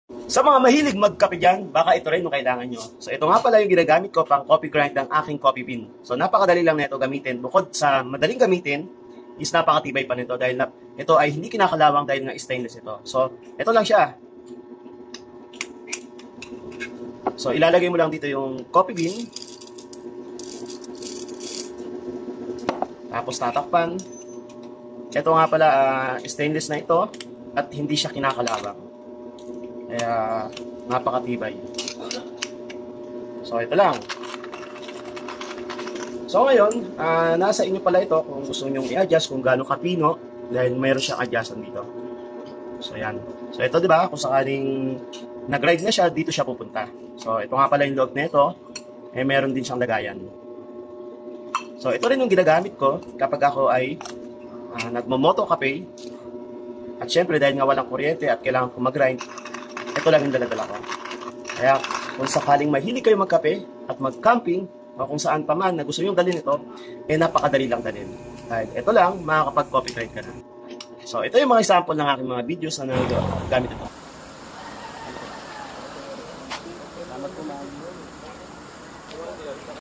Sa mga mahilig magkape dyan, baka ito rin yung kailangan nyo. So ito nga pala yung ginagamit ko pang coffee grind ng aking coffee bean. So napakadali lang na ito gamitin. Bukod sa madaling gamitin, is napakatibay pa nito dahil ito ay hindi kinakalawang dahil nga stainless ito. So ito lang siya. So ilalagay mo lang dito yung coffee bean. Tapos tatakpan. Ito nga pala stainless na ito at hindi siya kinakalawang. Kaya napakatibay. So ito lang. So ngayon, nasa inyo pala ito kung gusto niyo i-adjust kung gaano kapino dahil mayroon siyang adjustment dito. So yan. So ito 'di ba, kung sakaling nag-ride na siya, dito siya pupunta. So ito nga pala yung log nito, meron din siyang lagayan. So ito rin yung ginagamit ko kapag ako ay nagmo-moto cafe. At syempre dahil nga walang kuryente at kailangan ko mag-grind, ito lang yung dala-dala ko. Kaya kung sakaling mahilig kayo magkape at mag-camping o kung saan pa man na gusto nyo dalhin ito, napakadali lang dalhin. Dahil ito lang, makakapag-coffee grind ka na. So ito yung mga example ng aking mga videos na gamit ito.